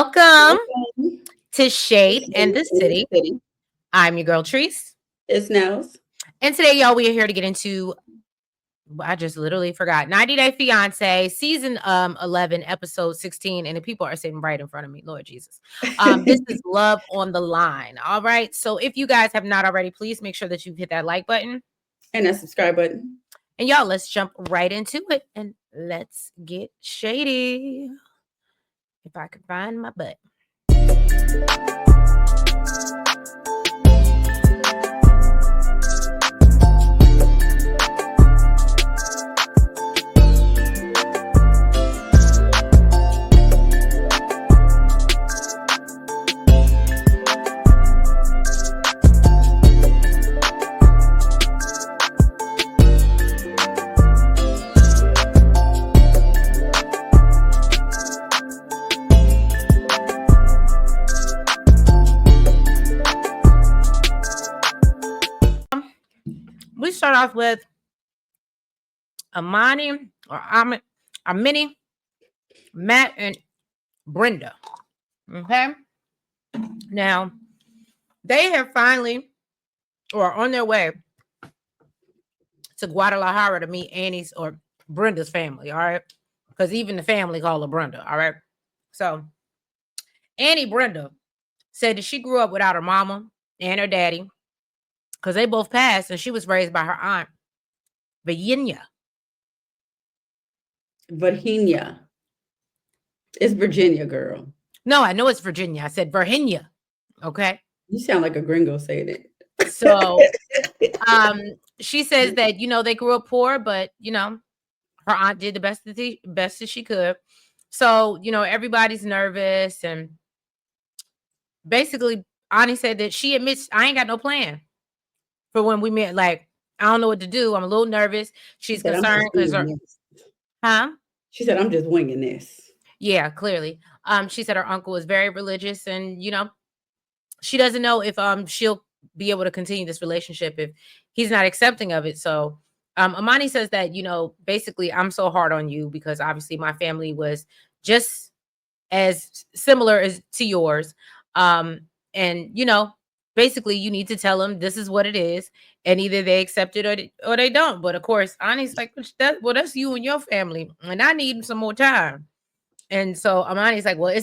Welcome Welcome to to Shade and Shade the in the City. City. I'm your girl Treese. It's Nels. And today, y'all, we are here to get into I just literally forgot 90 Day Fiancé, season 11, episode 16. And the people are sitting right in front of me, Lord Jesus. This is Love on the Line. All right. So if you guys have not already, please make sure that you hit that like button. And that subscribe button. And y'all, let's jump right into it and let's get shady. If I could find my butt. We start off with Amani or Amani, Matt, and Brenda. Okay. Now, they have finally, or on their way to Guadalajara to meet Annie's or Brenda's family. All right. Because even the family call her Brenda. All right. So, Annie Brenda said that she grew up without her mama and her daddy because they both passed and she was raised by her aunt, Virginia. Virginia. It's Virginia, girl. No, I know it's Virginia. I said Virginia. Okay. You sound like a gringo saying it. So she says that, they grew up poor, but, her aunt did the best that she could. So, everybody's nervous. And basically, Ani said that she admits, I ain't got no plan for when we met. Like, I don't know what to do. I'm a little nervous. She's concerned because her, She said, I'm just winging this. Yeah, clearly. She said her uncle is very religious and, she doesn't know if she'll be able to continue this relationship if he's not accepting of it. So Amani says that, basically I'm so hard on you because obviously my family was just as similar as to yours. And, basically you need to tell them this is what it is. And either they accept it or they don't. But of course, Ani's like, that's you and your family. And I need some more time. And so Amani's like, well,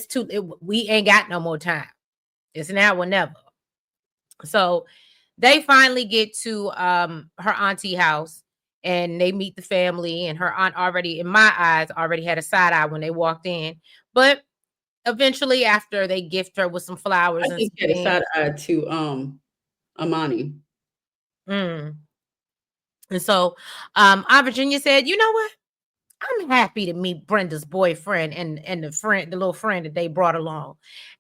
we ain't got no more time. It's now or never. So they finally get to her auntie house and they meet the family, and her aunt already, in my eyes, already had a side eye when they walked in. But eventually, after they gift her with some flowers, I think she had a side eye to Amani. And so Aunt Virginia said, you know what? I'm happy to meet Brenda's boyfriend and the little friend that they brought along.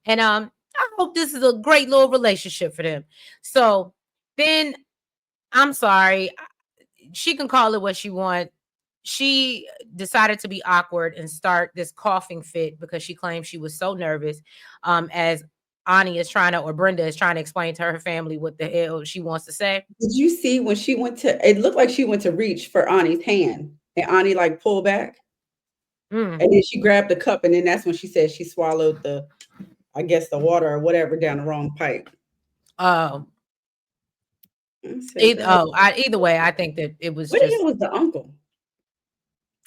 And I hope this is a great little relationship for them. So then I'm sorry, she can call it what she wants. She decided to be awkward and start this coughing fit because she claimed she was so nervous. As Ani is trying to, or Brenda is trying to explain to her family what the hell she wants to say. Did you see when she went to, it looked like she went to reach for Ani's hand and Ani like pulled back. And then she grabbed the cup, and then that's when she said she swallowed I guess the water or whatever down the wrong pipe. Either way, I think that it was Where the hell was the uncle?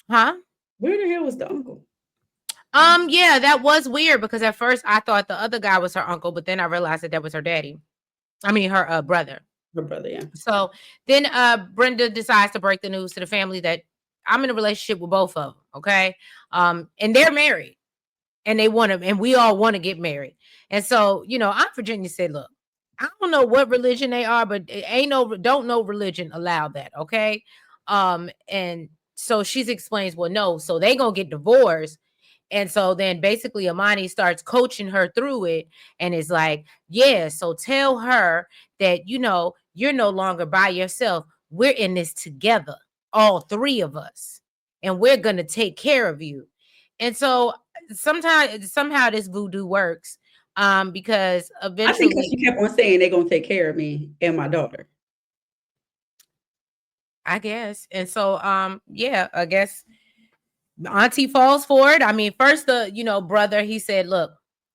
Huh? Where the hell was the uncle? Yeah, that was weird because at first I thought the other guy was her uncle, but then I realized that was her daddy. I mean, her brother. Her brother, yeah. So then Brenda decides to break the news to the family that I'm in a relationship with both of them, okay? And they're married, and we all want to get married. And so, Aunt Virginia said, look, I don't know what religion they are, but don't no religion allow that, okay? And so she explains, well, no, so they gonna get divorced. And so then basically Amani starts coaching her through it and is like, yeah, so tell her that, you're no longer by yourself. We're in this together, all three of us, and we're going to take care of you. And so somehow this voodoo works because eventually. I think she kept on saying they're going to take care of me and my daughter. I guess. And so, yeah, I guess Auntie falls for it. I mean, first brother, he said, look,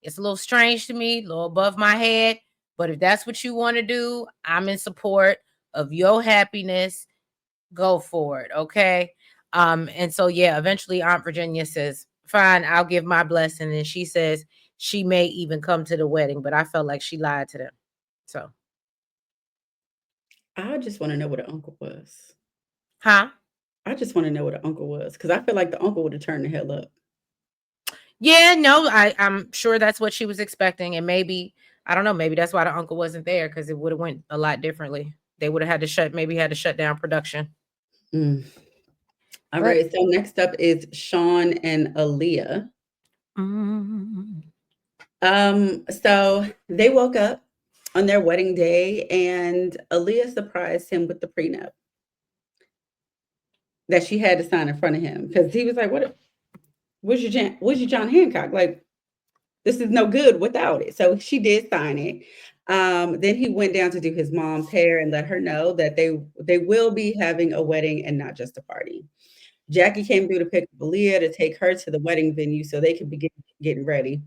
It's a little strange to me, a little above my head. But if that's what you want to do, I'm in support of your happiness. Go for it. Okay. And so yeah, eventually Aunt Virginia says, fine, I'll give my blessing. And she says she may even come to the wedding, but I felt like she lied to them. So I just want to know what an uncle was. huh? I just want to know what an uncle was because I feel like the uncle would have turned the hell up. Yeah, no, I'm sure that's what she was expecting. And maybe, I don't know, maybe that's why the uncle wasn't there, because it would have went a lot differently. They would have had to shut down production. Mm. All But right. So next up is Shawn and Alliya. mm, So they woke up on their wedding day and Alliya surprised him with the prenup that she had to sign in front of him because he was like, where's your John Hancock? Like, this is no good without it. So she did sign it. Then he went down to do his mom's hair and let her know that they will be having a wedding and not just a party. Jackie came through to pick up Alliya to take her to the wedding venue so they could begin getting ready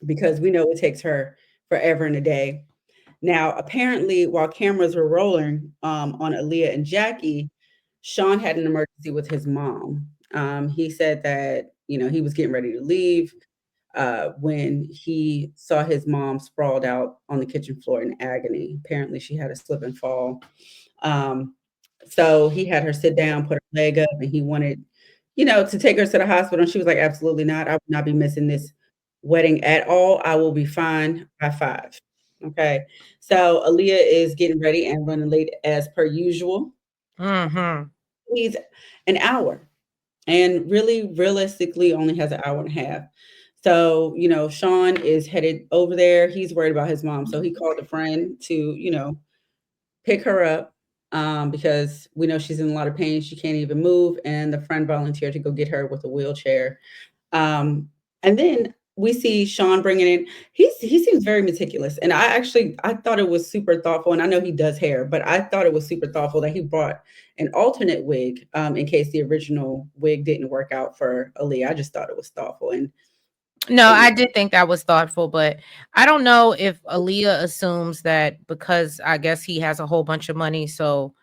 because we know it takes her forever and a day. Now, apparently, while cameras were rolling on Alliya and Jackie, Shawn had an emergency with his mom. He said that he was getting ready to leave when he saw his mom sprawled out on the kitchen floor in agony. Apparently, she had a slip and fall. Um, so he had her sit down, put her leg up, and he wanted, to take her to the hospital. And she was like, absolutely not. I would not be missing this wedding at all. I will be fine by 5. Okay. So Alliya is getting ready and running late as per usual. mhm. He's an hour and really realistically only has an hour and a half. So, Shawn is headed over there. He's worried about his mom. So he called a friend to, pick her up because we know she's in a lot of pain. She can't even move. And the friend volunteered to go get her with a wheelchair. And then we see Shawn bringing in, he seems very meticulous. And I thought it was super thoughtful. And I know he does hair, but I thought it was super thoughtful that he brought an alternate wig in case the original wig didn't work out for Alliya. I just thought it was thoughtful. And No, I did think that was thoughtful, but I don't know if Alliya assumes that because I guess he has a whole bunch of money, so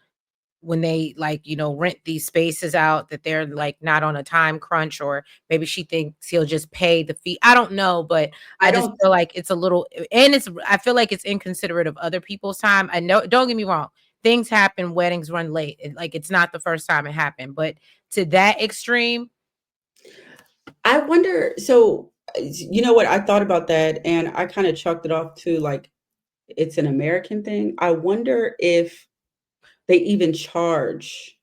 when they rent these spaces out, that they're like not on a time crunch, or maybe she thinks he'll just pay the fee. I don't know, but I I just don't feel like it's a little, and I feel like it's inconsiderate of other people's time. I know, don't get me wrong, things happen, weddings run late. Like, it's not the first time it happened, but to that extreme. I wonder, so you know what? I thought about that and I kind of chalked it off to like it's an American thing. I wonder if they even charge.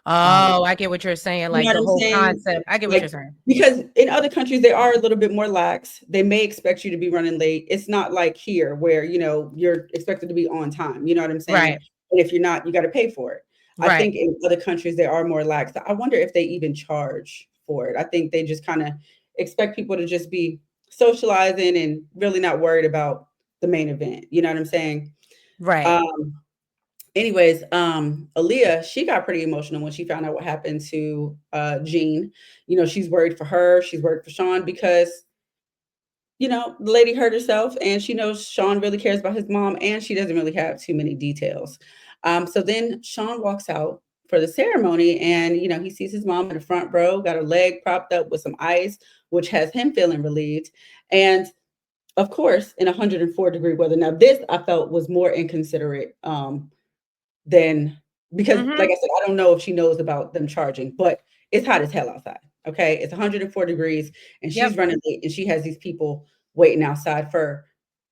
Oh, I get what you're saying. You Like know what the I'm whole saying? concept. I get what you're Like, saying. because in other countries, they are a little bit more lax. They may expect you to be running late. It's not like here where, you're expected to be on time. You know what I'm saying? Right. And if you're not, you got to pay for it. I Right. think in other countries, they are more lax. I wonder if they even charge for it. I think they just kind of expect people to just be socializing and really not worried about the main event. You know what I'm saying? Right. Um, Anyways, Alliya, she got pretty emotional when she found out what happened to Jean. She's worried for her, she's worried for Shawn because the lady hurt herself and she knows Shawn really cares about his mom and she doesn't really have too many details. So then Shawn walks out for the ceremony and he sees his mom in the front row, got her leg propped up with some ice, which has him feeling relieved. And of course, in 104-degree weather. Now, this I felt was more inconsiderate than because, like Mhm. I said, I don't know if she knows about them charging, but it's hot as hell outside. Okay, it's 104 degrees, and she's Yep. running late, and she has these people waiting outside for,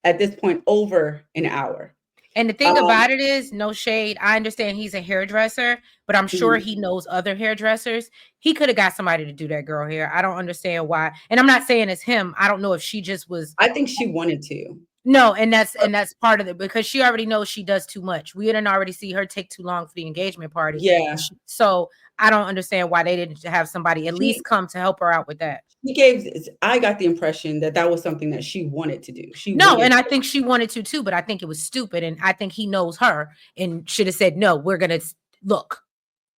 at this point, over an hour. And the thing Um, about it is, no shade. I understand he's a hairdresser, but I'm sure mhm. he knows other hairdressers. He could have got somebody to do that girl hair. I don't understand why. And I'm not saying it's him. I don't know if she just was. I think she wanted to. No, and that's part of it, because she already knows she does too much. We didn't already see her take too long for the engagement party. Yeah, So I don't understand why they didn't have somebody at least she come to help her out with that. she gave. I got the impression that that was something that she wanted to do. She No, wanted. and I think she wanted to too, but I think it was stupid. And I think he knows her and should have said, no, we're going to look,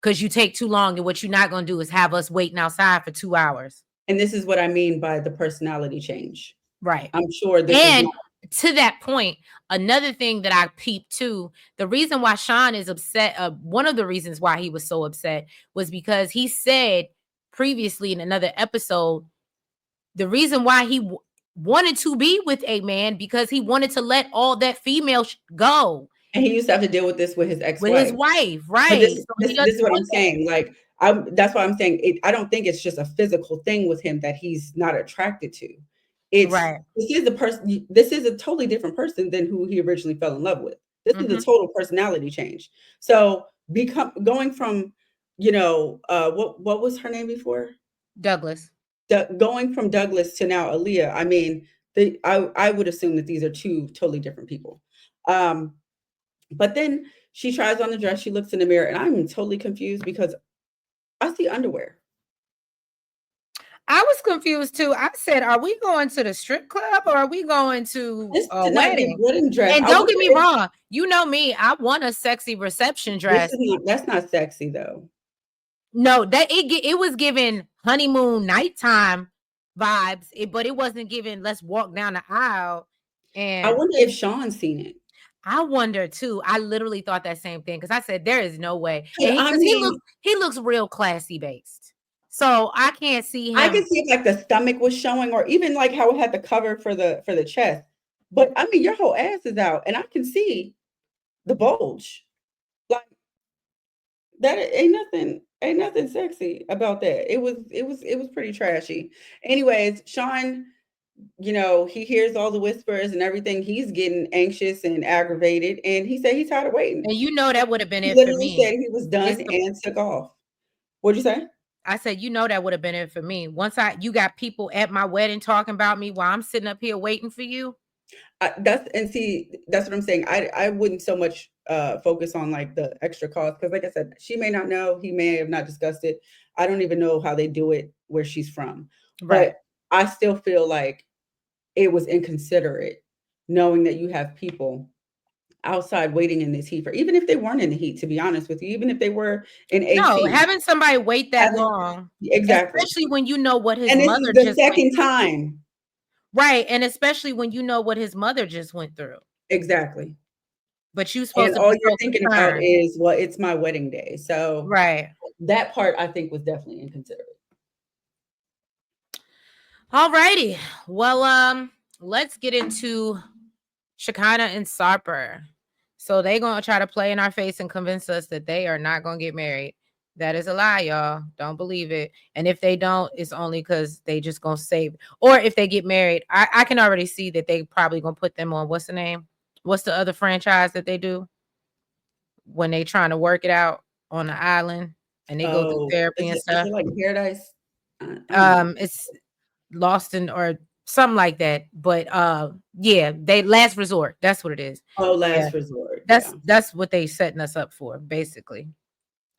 because you take too long. And what you're not going to do is have us waiting outside for 2 hours. And this is what I mean by the personality change. Right. I'm sure this is And not. to that point, another thing that I peeped too, the reason why Shawn is upset, one of the reasons why he was so upset was because he said previously in another episode, the reason why he wanted to be with a man because he wanted to let all that female go. And he used to have to deal with this with his With his ex-wife. wife, But right? this So this he this doesn't is what I'm want that. saying. Like, that's why I'm saying it. I don't think it's just a physical thing with him that he's not attracted to. It's Right. this is a totally different person than who he originally fell in love with. This is a total personality change. So going from, what was her name before? Douglas. Going from Douglas to now Alliya. I mean, I would assume that these are two totally different people. But then she tries on the dress, she looks in the mirror, and I'm totally confused because I see underwear. I was confused too. I said, "Are we going to the strip club or are we going to This a did not give wedding?" wedding dress. And I don't wonder get me if wrong, you know me, I want a sexy reception dress. that's not sexy though. No, that it was giving honeymoon nighttime vibes, but it wasn't giving let's walk down the aisle. I And wonder if Shawn's seen it. I wonder too. I literally thought that same thing because I said there is no way. And 'Cause I because mean, he looks real classy based. So I can't see I him. could see if like the stomach was showing, or even like how it had the cover for the chest. But I mean, your whole ass is out, and I can see the bulge. Like that ain't nothing sexy about that. It was pretty trashy. Anyways, Shawn, he hears all the whispers and everything. He's getting anxious and aggravated, and he said he's tired of waiting. And you know that would have been He it for literally me. said he was done It's the and took off. What'd you say? I said, you know that would have been it for me. Once you got people at my wedding talking about me while I'm sitting up here waiting for you. That's what I'm saying. I wouldn't so much focus on like the extra cost, because like I said, she may not know, he may have not discussed it. I don't even know how they do it where she's from. Right. But I still feel like it was inconsiderate, knowing that you have people outside waiting in this heat, for even if they weren't in the heat, to be honest with you, even if they were in No, AC. having somebody wait that long, Exactly. especially when you know what his And this is mother the just went second through. time. Right. And especially when you know what his mother just went through. Exactly. But you supposed And to be all you're so thinking about concerned. is, well, it's my wedding day. So Right. that part I think was definitely inconsiderate. All righty. Well, let's get into Shekinah and Sarper. So they gonna try to play in our face and convince us that they are not gonna get married. That is a lie, y'all. Don't believe it. And if they don't, it's only because they just gonna save it. Or if they get married, I can already see that they probably gonna put them on what's the name? What's the other franchise that they do when they trying to work it out on the island and they go through Oh, therapy is and it stuff? like Paradise? I don't know. It's Lost in or something like that. But yeah, they last resort. That's what it is. Oh, Yeah. Last Resort. Yeah. That's what they setting us up for, basically.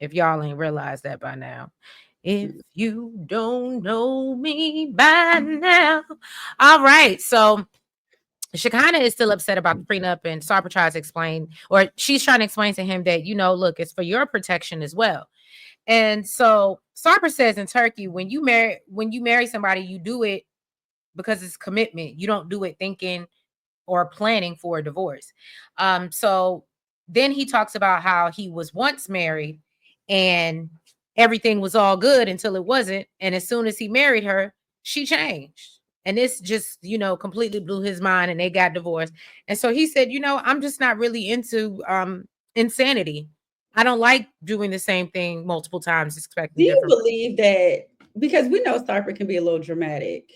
If y'all ain't realized that by now. If you don't know me by now. All right. So Shekinah is still upset about the prenup, and Sarper tries to explain, or she's trying to explain to him that, look, it's for your protection as well. And so Sarper says in Turkey, when you marry somebody, you do it because it's commitment. You don't do it thinking or planning for a divorce. So then he talks about how he was once married and everything was all good until it wasn't. And as soon as he married her, she changed. And this just, completely blew his mind and they got divorced. And so he said, I'm just not really into insanity. I don't like doing the same thing multiple times, Do expecting you different. believe that, because we know Sarper can be a little dramatic,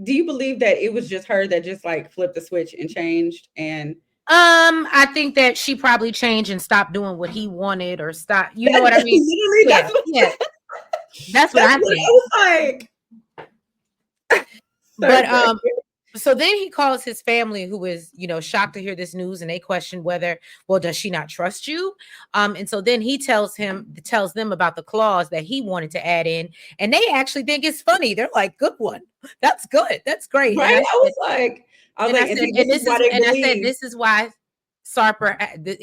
do you believe that it was just her that just like flipped the switch and changed? And I think that she probably changed and stopped doing what he wanted or stop. You know that, what I mean? literally, Yeah, yeah. That's what that's I what think. I was like. But so then he calls his family, who is, shocked to hear this news, and they question whether, well, does she not trust you? And so then he tells them about the clause that he wanted to add in, and they actually think it's funny. They're like, "Good one, that's good, that's great." Right? I was like, and see, this is why they believe. This is why Sarper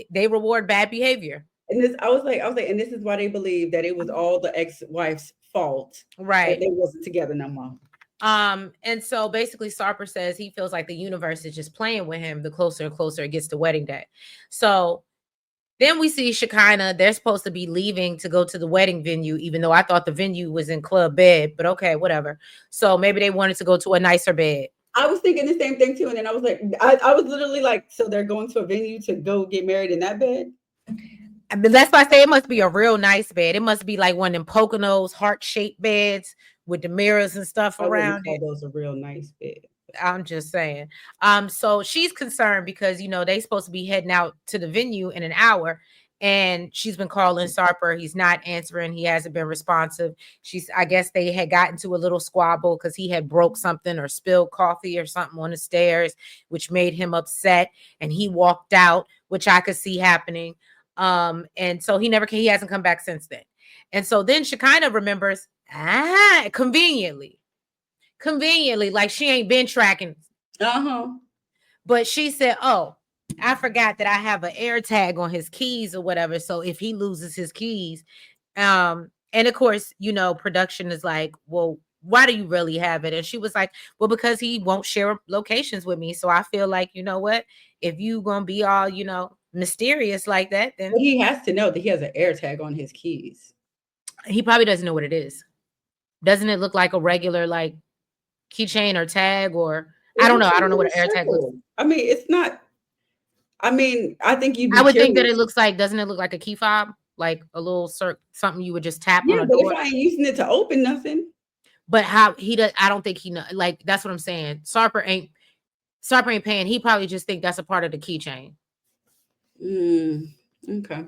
they reward bad behavior. And this, I was like, and this is why they believe that it was all the ex-wife's fault that Right. they wasn't together no more. And so basically Sarper says he feels like the universe is just playing with him the closer and closer it gets to wedding day. So then we see Shekinah. They're supposed to be leaving to go to the wedding venue, even though I thought the venue was in Club Bed, but okay, whatever. So maybe they wanted to go to a nicer bed. I was thinking the same thing too. And then I was like, I was literally like, so they're going to a venue to go get married in that bed? But that's why I say it must be a real nice bed. It must be like one of them Poconos heart-shaped beds with the mirrors and stuff around it. Those a real nice bed. I'm just saying. So she's concerned because they supposed to be heading out to the venue in an hour, and she's been calling Sarper. He's not answering. He hasn't been responsive. I guess they had gotten to a little squabble because he had broke something or spilled coffee or something on the stairs, which made him upset, and he walked out, which I could see happening. And so he hasn't come back since then. And so then Shekinah remembers, conveniently, like she ain't been tracking. But she said, oh, I forgot that I have an air tag on his keys or whatever. So if he loses his keys, and of course, production is like, well, why do you really have it? And she was like, well, because he won't share locations with me. So I feel like, you know what, if you gonna be all, mysterious like that, then he has to know that he has an air tag on his keys. He probably doesn't know what it is. Doesn't it look like a regular like keychain or tag? Or I don't know what an air tag looks like. I mean, it's not. I mean, I think I would think that it looks like, doesn't it look like a key fob, like a little something you would just tap on a but door? if I ain't using it to open nothing. But how he does, I don't think he know. Like that's what I'm saying. Sarper ain't paying. He probably just think that's a part of the keychain. Okay.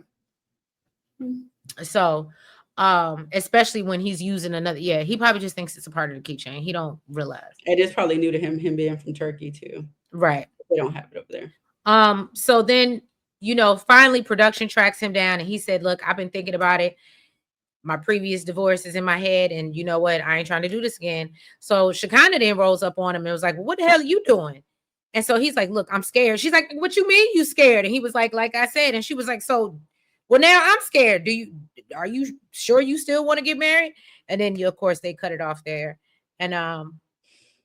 So, especially when he's using another, he probably just thinks it's a part of the keychain. He don't realize. It is probably new to him being from Turkey too. Right. They don't have it over there. So then, finally production tracks him down and he said, look, I've been thinking about it. My previous divorce is in my head, and you know what? I ain't trying to do this again. So Shekinah then rolls up on him and was like, well, what the hell are you doing? And so he's like, look, I'm scared. She's like, what you mean you scared? And he was like I said. And she was like, so, well, now I'm scared. Are you sure you still want to get married? And then of course they cut it off there. And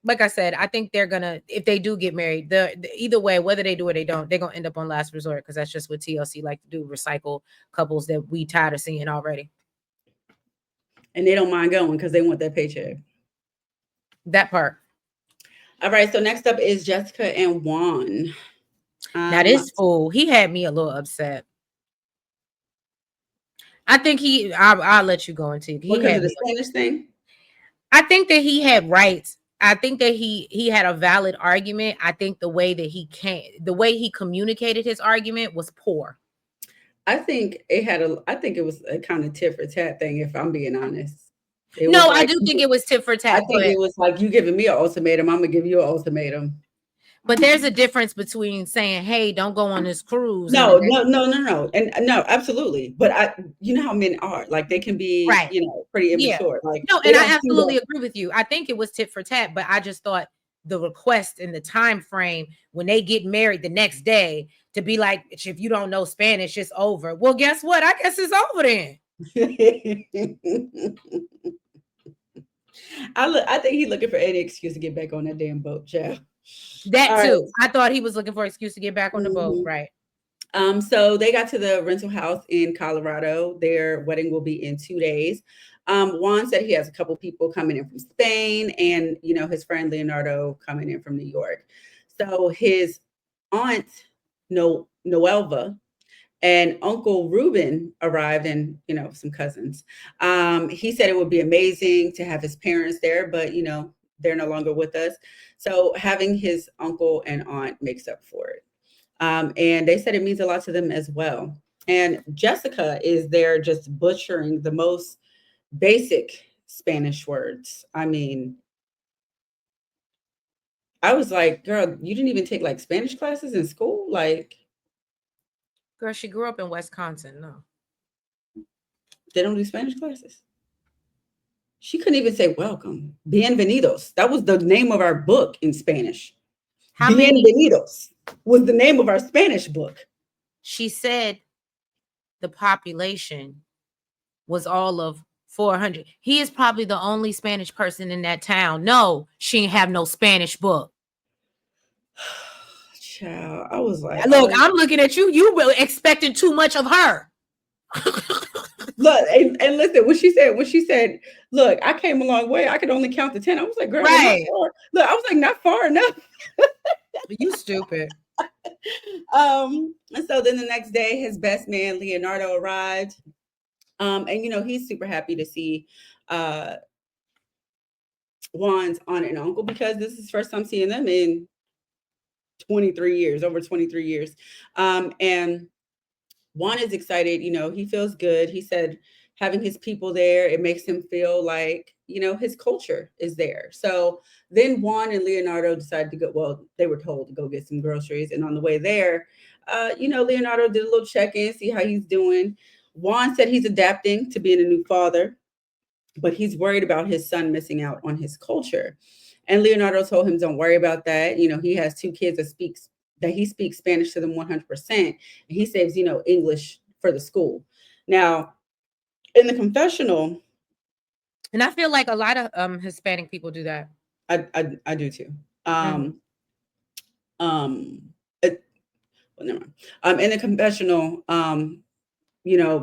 like I said, I think they're gonna, if they do get married, either way, whether they do or they don't, they're gonna end up on last resort, because that's just what TLC like to do, recycle couples that we tired of seeing already. And they don't mind going because they want that paycheck. That part. All right. So next up is Jessica and Juan. Now this fool, he had me a little upset. I think I'll let you go into because of the Spanish thing. I think that he had rights. I think that he had a valid argument. I think the way that the way he communicated his argument was poor. I think it was a kind of tit for tat thing, if I'm being honest. I do think it was tit for tat. I think it was like, you giving me an ultimatum, I'm gonna give you an ultimatum. But there's a difference between saying, hey, don't go on this cruise. No. And no, absolutely. But you know how men are, like they can be, right. Pretty immature. Yeah. No, and I absolutely agree with you. I think it was tit for tat, but I just thought the request and the time frame when they get married the next day to be like, if you don't know Spanish, it's over. Well, guess what? I guess it's over then. I think he's looking for any excuse to get back on that damn boat, child. That all too. Right. I thought he was looking for an excuse to get back on the boat, right? So they got to the rental house in Colorado. Their wedding will be in 2 days. Juan said he has a couple people coming in from Spain, and his friend Leonardo coming in from New York. So his aunt Noelva and Uncle Ruben arrived, and some cousins. He said it would be amazing to have his parents there, but they're no longer with us. So having his uncle and aunt makes up for it. And they said it means a lot to them as well. And Jessica is there just butchering the most basic Spanish words. I mean, I was like, girl, you didn't even take like Spanish classes in school? Like, girl, she grew up in Wisconsin. No. They don't do Spanish classes. She couldn't even say welcome. Bienvenidos. That was the name of our book in Spanish. Bienvenidos was the name of our Spanish book. She said the population was all of 400. He is probably the only Spanish person in that town. No, she ain't have no Spanish book. Child, I was like, look, I'm looking at you. You were expecting too much of her. Look, and listen, when she said, look, I came a long way. I could only count to 10. I was like, girl, right. Look, I was like, not far enough. You stupid. And so then the next day, his best man, Leonardo, arrived. And he's super happy to see Juan's aunt and uncle, because this is the first time seeing them in 23 years, over 23 years. And Juan is excited. He feels good. He said having his people there, it makes him feel like, his culture is there. So then Juan and Leonardo decided to go, well, they were told to go get some groceries. And on the way there, Leonardo did a little check-in, see how he's doing. Juan said he's adapting to being a new father, but he's worried about his son missing out on his culture. And Leonardo told him, don't worry about that. He has 2 kids that he speaks Spanish to them 100%. And he saves, English for the school. Now, in the confessional. And I feel like a lot of Hispanic people do that. I do too. Well, never mind. In the confessional,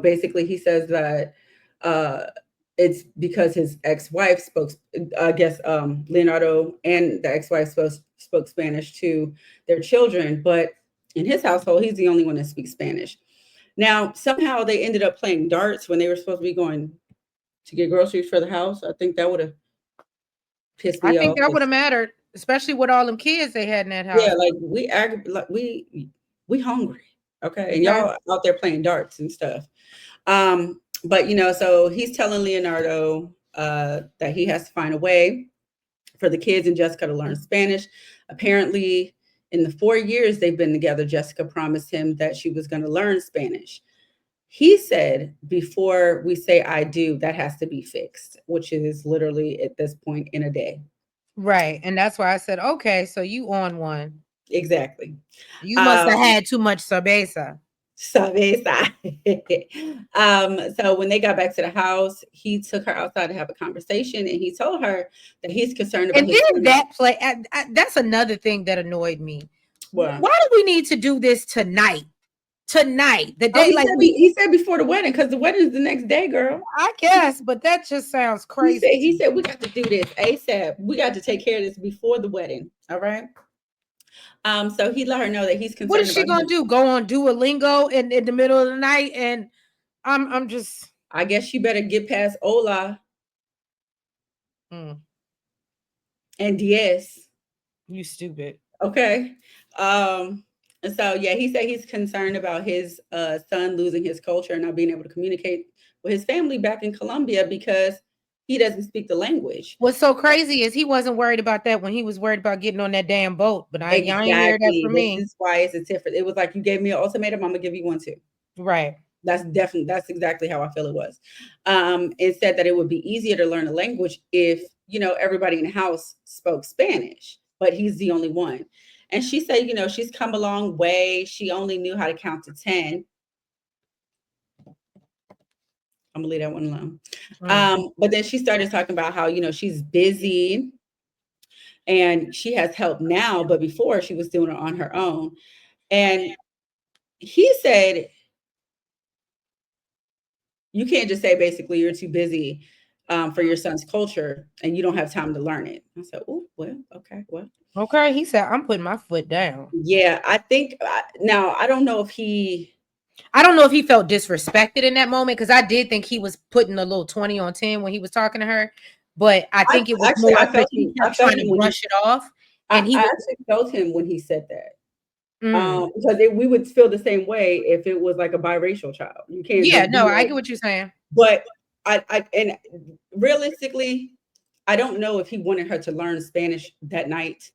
basically he says that it's because his ex-wife spoke, I guess, Leonardo and the ex-wife spoke Spanish to their children, but in his household, he's the only one that speaks Spanish. Now, somehow they ended up playing darts when they were supposed to be going to get groceries for the house. I think that would have pissed me off. I think that would have mattered, especially with all them kids they had in that house. Yeah, like we hungry, okay, and y'all out there playing darts and stuff. But so he's telling Leonardo that he has to find a way for the kids and Jessica to learn Spanish. Apparently, in the 4 years they've been together, Jessica promised him that she was going to learn Spanish. He said, before we say I do, that has to be fixed, which is literally at this point in a day. Right. And that's why I said, okay, so you on one. Exactly. You must have had too much cerveza. So when they got back to the house, he took her outside to have a conversation, and he told her that he's concerned about. And then that play, that's another thing that annoyed me. Why do we need to do this tonight? The day, he said before the wedding, because the wedding is the next day, girl. I guess, but that just sounds crazy. He said we got to do this ASAP. We got to take care of this before the wedding. All right. So he let her know that he's concerned. What is she gonna do? Go on Duolingo in the middle of the night? And I'm just. I guess she better get past Hola. And Diez. You stupid. Okay. And so he said he's concerned about his son losing his culture and not being able to communicate with his family back in Colombia because he doesn't speak the language. What's so crazy is he wasn't worried about that when he was worried about getting on that damn boat. But I ain't hear that from me. This is why it's different. It was like, you gave me an ultimatum, I'm gonna give you one too. Right. That's exactly how I feel it was. It said that it would be easier to learn a language if everybody in the house spoke Spanish, but he's the only one. And she said, she's come a long way. She only knew how to count to 10. I'm gonna leave that one alone. But then she started talking about how, she's busy and she has help now, but before she was doing it on her own. And he said, you can't just say basically you're too busy for your son's culture and you don't have time to learn it. I said, oh, well, okay, well. Okay, he said, I'm putting my foot down. Yeah, I think now I don't know if he felt disrespected in that moment, because I did think he was putting a little 20 on 10 when he was talking to her, but I think it was more that he kept trying to brush it off. And I actually felt him when he said that. Because we would feel the same way if it was like a biracial child. You can't. Yeah, no, I get what you're saying. But and realistically, I don't know if he wanted her to learn Spanish that night.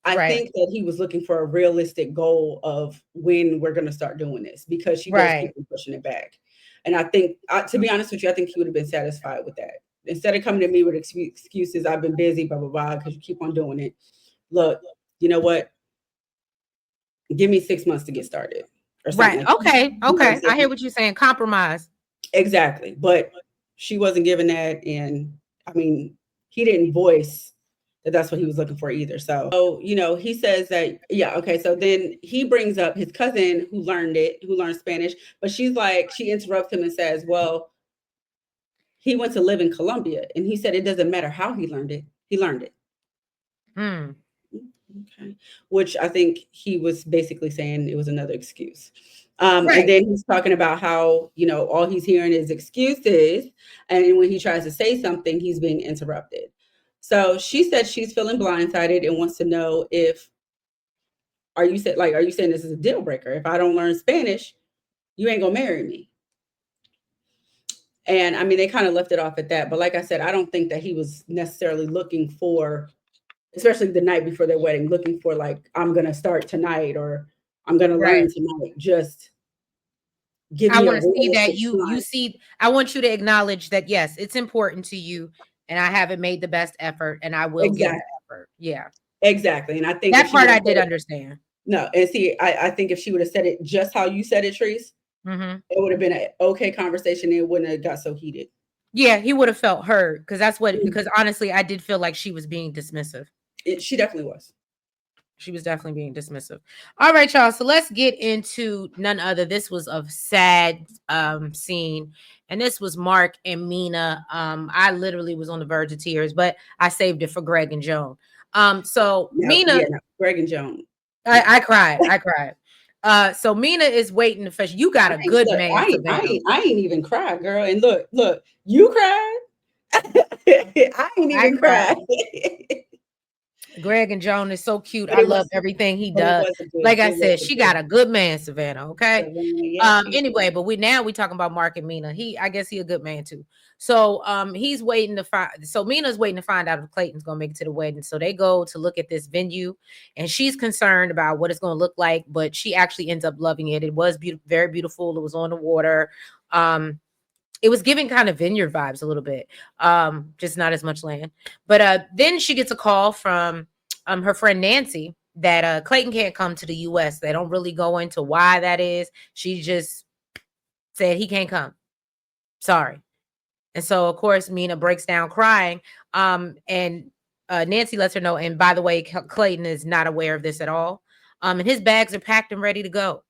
I think that he was looking for a realistic goal of when we're going to start doing this, because she does keep pushing it back. And I think, to be honest with you, I think he would have been satisfied with that. Instead of coming to me with excuses, I've been busy, blah, blah, blah, because you keep on doing it. Look, you know what? Give me 6 months to get started. Or right. Like okay. I hear what you're saying. Compromise. Exactly. But she wasn't given that. And I mean, he didn't voice that that's what he was looking for either. So, you know, he says that, yeah, okay. So then he brings up his cousin who learned Spanish, but she's like, she interrupts him and says, well, he went to live in Colombia. And he said, it doesn't matter how he learned it. He learned it. Okay. Which I think he was basically saying it was another excuse. Right. And then he's talking about how, you know, all he's hearing is excuses. And when he tries to say something, he's being interrupted. So she said she's feeling blindsided and wants to know if, are you saying this is a deal breaker? If I don't learn Spanish, you ain't gonna marry me. And I mean, they kind of left it off at that. But like I said, I don't think that he was necessarily looking for, especially the night before their wedding, looking for like, I'm going to start tonight or I'm going to learn tonight. Just give me I want to see that you see, I want you to acknowledge that, yes, it's important to you and I haven't made the best effort and I will give the effort. Yeah, exactly. And I think that part I did understand. No, and see, I think if she would have said it just how you said it, Treese, it would have been an okay conversation. It wouldn't have got so heated. Yeah, he would have felt hurt because honestly, I did feel like she was being dismissive. She definitely was. She was definitely being dismissive. All right, y'all. So let's get into none other. This was a sad scene. And this was Mark and Mina. I literally was on the verge of tears, but I saved it for Greg and Joan. Mina. Yeah, Greg and Joan. I cried. So Mina is waiting to fetch. You got a good man. I ain't even cried, girl. And look, you cried. I ain't even cried. Greg and Joan is so cute. I love everything he does. Like I said, she got a good man, Savannah. Okay. Anyway, but we talking about Mark and Mina. I guess he a good man too. So he's waiting to find. So Mina's waiting to find out if Clayton's gonna make it to the wedding. So they go to look at this venue, and she's concerned about what it's gonna look like, but she actually ends up loving it. It was very beautiful. It was on the water. It was giving kind of vineyard vibes a little bit, just not as much land. But then she gets a call from her friend Nancy that Clayton can't come to the U.S. They don't really go into why that is. She just said he can't come. Sorry. And so, of course, Mina breaks down crying. And Nancy lets her know. And by the way, Clayton is not aware of this at all. And his bags are packed and ready to go.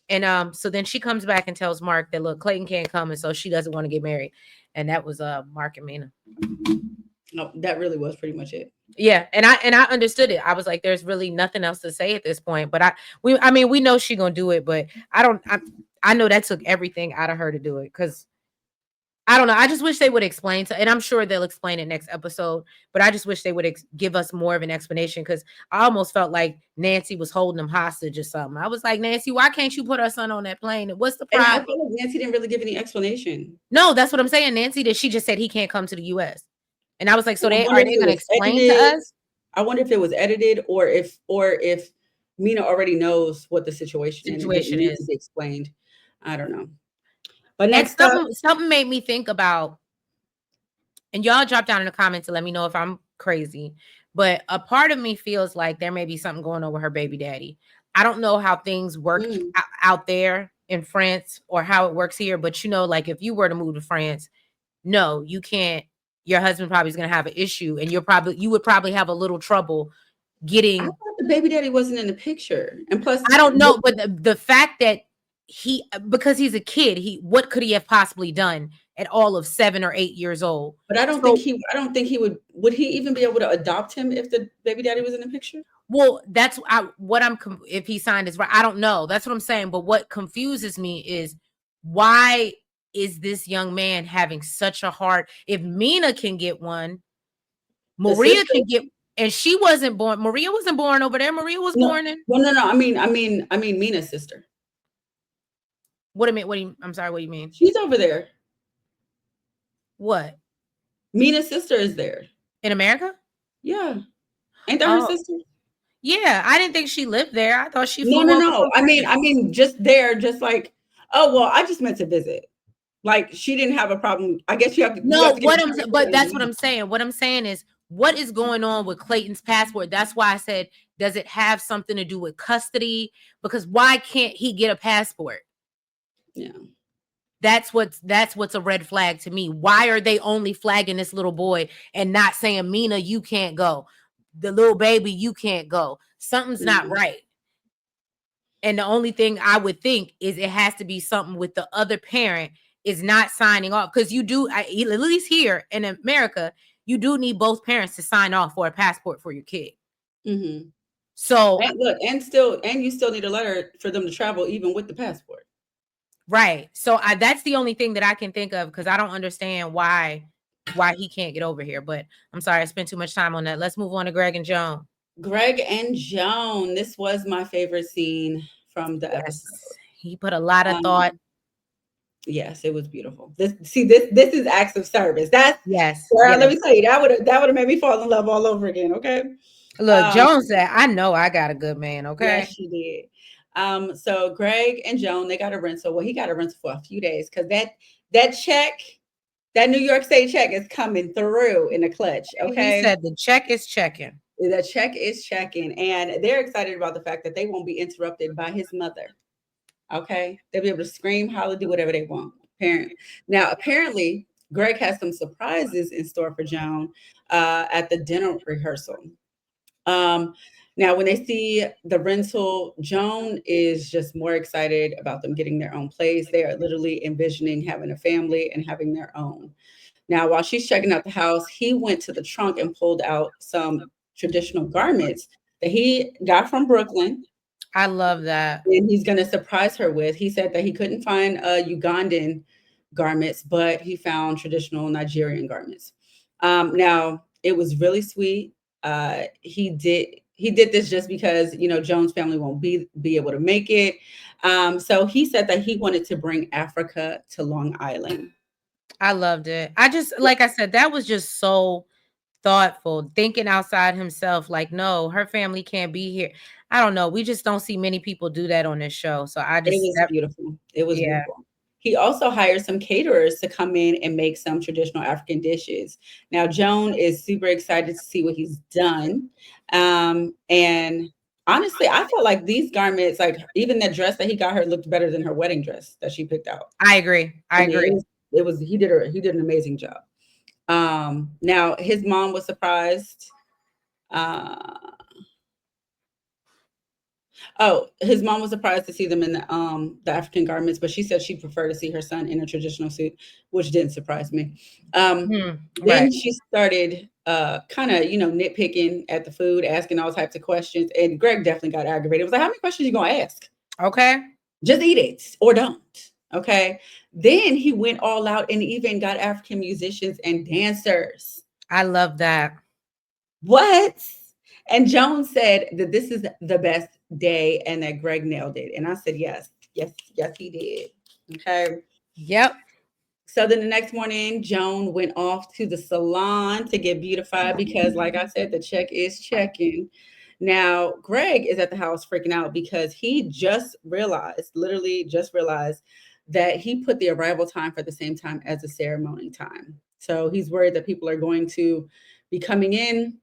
And so then she comes back and tells Mark that, look, Clayton can't come, and so she doesn't want to get married. And that was Mark and Mina. No, that really was pretty much it. Yeah, and I understood it. I was like, there's really nothing else to say at this point. But we know she's gonna do it, but I know that took everything out of her to do it, because I don't know. I just wish they would explain and I'm sure they'll explain it next episode, but I just wish they would give us more of an explanation, because I almost felt like Nancy was holding them hostage or something. I was like, Nancy, why can't you put her son on that plane? What's the problem? And I feel like Nancy didn't really give any explanation. No, that's what I'm saying. Nancy did. She just said he can't come to the U.S. And I was like, so are they going to explain to us? I wonder if it was edited or if Mina already knows what the situation is explained. I don't know. But next something made me think about, and y'all drop down in the comments to let me know if I'm crazy, but a part of me feels like there may be something going on with her baby daddy. I don't know how things work out there in France or how it works here, but like if you were to move to France, no, you can't. Your husband probably is going to have an issue, and you would probably have a little trouble getting. I thought the baby daddy wasn't in the picture, and plus, I don't know, but the fact that because he's a kid, what could he have possibly done at all of 7 or 8 years old? But I don't think he would he even be able to adopt him if the baby daddy was in the picture? Well, that's if he signed his right. I don't know. That's what I'm saying. But what confuses me is, why is this young man having such a hard? If Mina can get one, Maria can get, and she wasn't born. Maria wasn't born over there. Maria was born in. Well, no. I mean Mina's sister. What do you mean? I'm sorry. What do you mean? She's over there. What? Mina's sister is there in America. Yeah, ain't that her sister? Yeah, I didn't think she lived there. I thought she. No. I mean, just there, just like, oh well, I just meant to visit. Like she didn't have a problem. I guess you have to. No, but that's what I'm saying. What I'm saying is, what is going on with Clayton's passport? That's why I said, does it have something to do with custody? Because why can't he get a passport? Yeah. That's what's a red flag to me. Why are they only flagging this little boy and not saying, Mina, you can't go. The little baby, you can't go. Something's not right. And the only thing I would think is it has to be something with the other parent is not signing off. Because you do, at least here in America, you do need both parents to sign off for a passport for your kid. So and look, and you still need a letter for them to travel, even with the passport. Right. So that's the only thing that I can think of, because I don't understand why he can't get over here. But I'm sorry, I spent too much time on that. Let's move on to Greg and Joan. Greg and Joan. This was my favorite scene from the episode. He put a lot of thought. Yes, it was beautiful. This is acts of service. That's yes. Girl, let me tell you, that would have made me fall in love all over again. Okay. Look, Joan said, I know I got a good man. Okay. Yes, she did. So Greg and Joan, they got a rental. Well, he got a rental for a few days because that check, that New York State check is coming through in the clutch. Okay. He said the check is checking. The check is checking, and they're excited about the fact that they won't be interrupted by his mother. Okay, they'll be able to scream, holler, do whatever they want. Apparently, Greg has some surprises in store for Joan at the dinner rehearsal. Now, when they see the rental, Joan is just more excited about them getting their own place. They are literally envisioning having a family and having their own. Now, while she's checking out the house, he went to the trunk and pulled out some traditional garments that he got from Brooklyn. I love that. And he's going to surprise her with. He said that he couldn't find Ugandan garments, but he found traditional Nigerian garments. Now, it was really sweet. He did this just because, Joan's family won't be able to make it. So he said that he wanted to bring Africa to Long Island. I loved it. I just, like I said, that was just so thoughtful, thinking outside himself. Like, no, her family can't be here. I don't know. We just don't see many people do that on this show. So it was beautiful. It was beautiful. He also hired some caterers to come in and make some traditional African dishes. Now, Joan is super excited to see what he's done. And honestly, I felt like these garments, like even the dress that he got her, looked better than her wedding dress that she picked out. I agree. I agree. He did an amazing job. Now his mom was surprised. His mom was surprised to see them in the African garments, but she said she preferred to see her son in a traditional suit, which didn't surprise me. Then she started kind of, nitpicking at the food, asking all types of questions. And Greg definitely got aggravated. It was like, how many questions are you going to ask? Okay. Just eat it or don't. Okay. Then he went all out and even got African musicians and dancers. I love that. What? And Joan said that this is the best day and that Greg nailed it. And I said, yes, he did. Okay. Yep. So then the next morning, Joan went off to the salon to get beautified because, like I said, the check is checking. Now, Greg is at the house freaking out because he literally just realized that he put the arrival time for the same time as the ceremony time. So he's worried that people are going to be coming in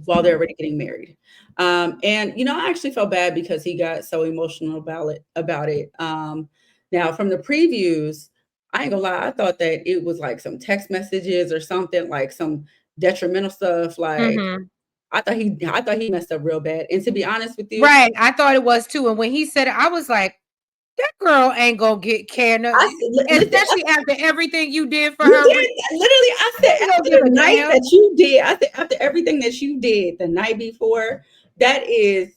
while they're already getting married. And, I actually felt bad because he got so emotional about it. Now, from the previews, I ain't gonna lie, I thought that it was like some text messages or something, like some detrimental stuff. Like, I thought he messed up real bad. And to be honest with you, right, I thought it was too. And when he said it, I was like, that girl ain't gonna get care. Especially after everything you did for her. Literally, I said after the night that you did, after everything that you did the night before, that is,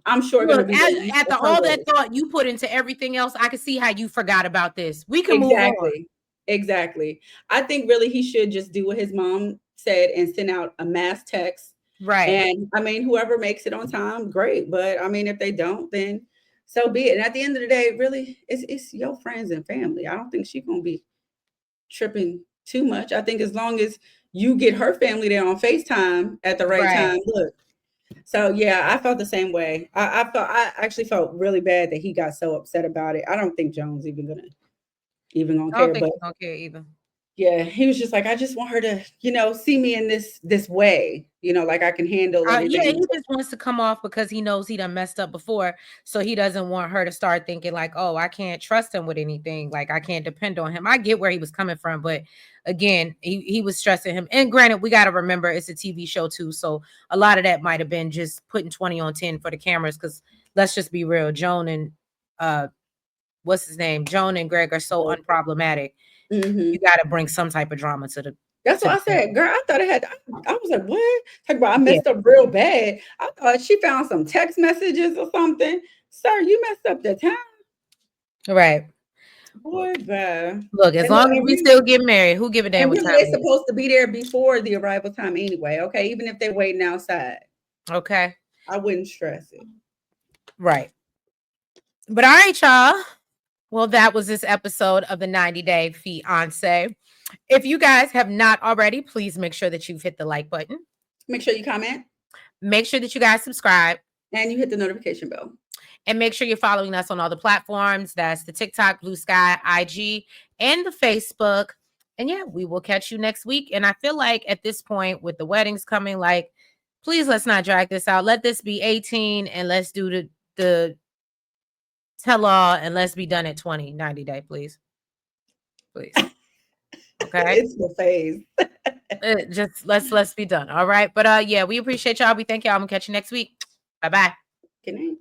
I'm sure going to be after all that thought you put into everything else. I can see how you forgot about this. We can move on. Exactly. I think really he should just do what his mom said and send out a mass text. Right. And I mean, whoever makes it on time, great. But I mean, if they don't, then so be it. And at the end of the day, really, it's your friends and family. I don't think she's going to be tripping too much. I think as long as you get her family there on FaceTime at the right time, look. So yeah, I felt the same way. I actually felt really bad that he got so upset about it. I don't think Joan's even gonna care. I don't think he's gonna care either. Yeah, he was just like, I just want her to, see me in this way, like I can handle Yeah, everything. he just wants to come off because he knows he done messed up before. So he doesn't want her to start thinking like, oh, I can't trust him with anything. Like I can't depend on him. I get where he was coming from, but again, he was stressing him. And granted, we got to remember it's a TV show too. So a lot of that might have been just putting 20 on 10 for the cameras. Cause let's just be real. Joan and what's his name? Joan and Greg are so unproblematic. You got to bring some type of drama to the. That's to what I the said, girl. I thought it had. I was like, what? Talk about I yeah. messed up real bad. I thought she found some text messages or something. Sir, you messed up the time. Right. Boy, bad. Look, as long as we still get married, who give a damn And what really, time they're it is? supposed to be there before the arrival time anyway. Okay, even if they're waiting outside. Okay. I wouldn't stress it. Right. But all right, y'all. Well, that was this episode of the 90-Day Fiancé. If you guys have not already, please make sure that you've hit the like button. Make sure you comment. Make sure that you guys subscribe. And you hit the notification bell. And make sure you're following us on all the platforms. That's the TikTok, Blue Sky, IG, and the Facebook. And yeah, we will catch you next week. And I feel like at this point, with the weddings coming, like, please let's not drag this out. Let this be 18 and let's do the tell all and let's be done at 20, 90 day, please. Please. Okay. It's the phase. Just let's be done. All right. But yeah, we appreciate y'all. We thank y'all. I'm gonna catch you next week. Bye-bye. Good night.